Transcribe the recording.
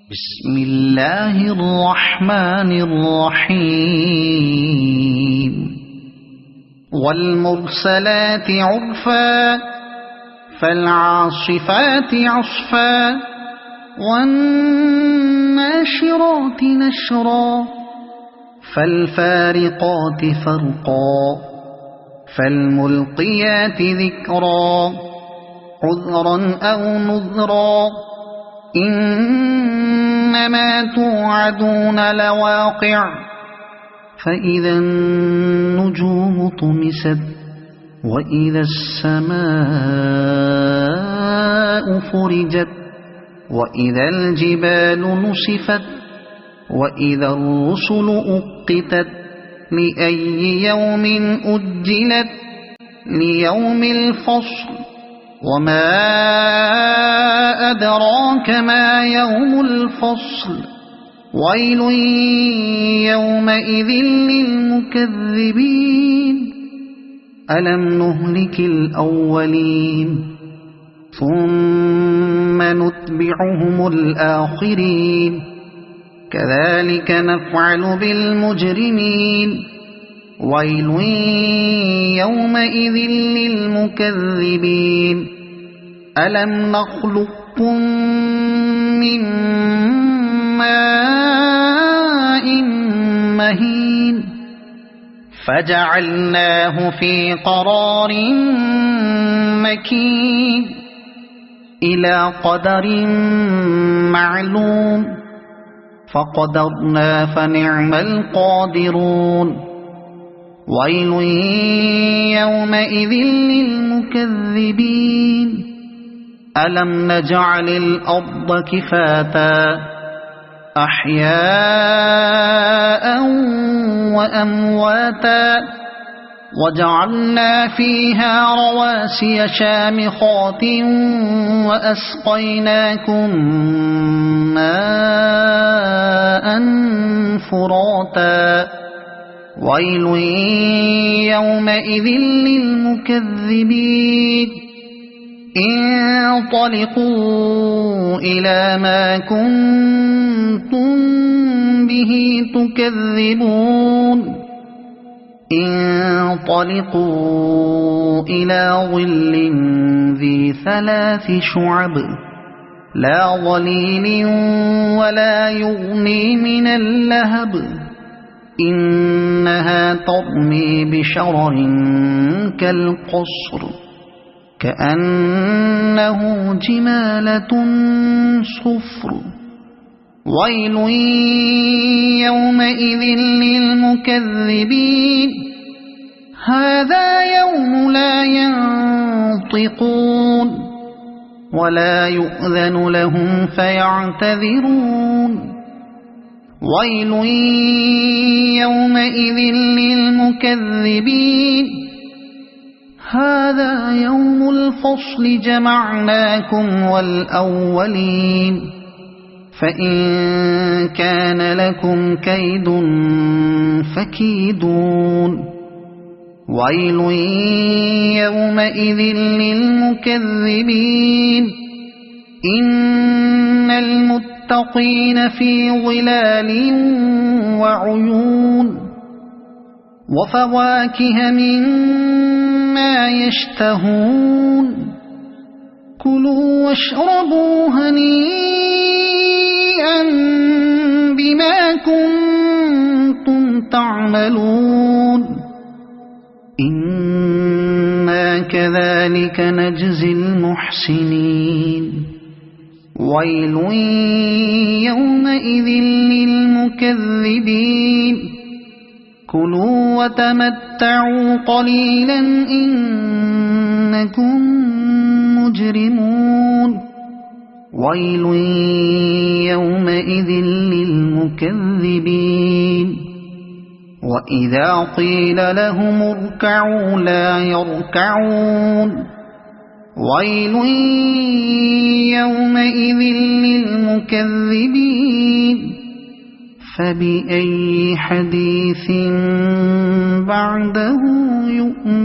بسم الله الرحمن الرحيم والمرسلات عرفا فالعاصفات عصفا والناشرات نشرا فالفارقات فرقا فالملقيات ذكرا عذرا أو نذرا إنما توعدون لواقع فإذا النجوم طمست وإذا السماء فرجت وإذا الجبال نسفت وإذا الرسل أقتت لأي يوم أجلت ليوم الفصل وما أدراك ما يوم الفصل ويل يومئذ للمكذبين ألم نهلك الأولين ثم نتبعهم الآخرين كذلك نفعل بالمجرمين ويل يومئذ للمكذبين ألم نخلقكم من ماء مهين فجعلناه في قرار مكين إلى قدر معلوم فقدرنا فنعم القادرون ويل يومئذ للمكذبين ألم نجعل الأرض كفاتا أحياء وأمواتا وجعلنا فيها رواسي شامخات وأسقيناكم ماء فراتا ويل يومئذ للمكذبين انطلقوا إلى ما كنتم به تكذبون انطلقوا إلى ظل ذي 3 شعب لا ظليل ولا يغني من اللهب إنها ترمي بشرر كالقصر كأنه جمالة صفر ويل يومئذ للمكذبين هذا يوم لا ينطقون ولا يؤذن لهم فيعتذرون ويل يومئذ للمكذبين هذا يوم الفصل جمعناكم والأولين فإن كان لكم كيد فكيدون ويل يومئذ للمكذبين إن المتقين في ظلال وعيون وفواكه مما يشتهون كلوا واشربوا هنيئا بما كنتم تعملون إنا كذلك نجزي المحسنين ويل يومئذ للمكذبين كلوا وتمتعوا قليلا إنكم مجرمون ويل يومئذ للمكذبين وإذا قيل لهم اركعوا لا يركعون ويل يومئذ للمكذبين فبأي حديث بعده يؤمنون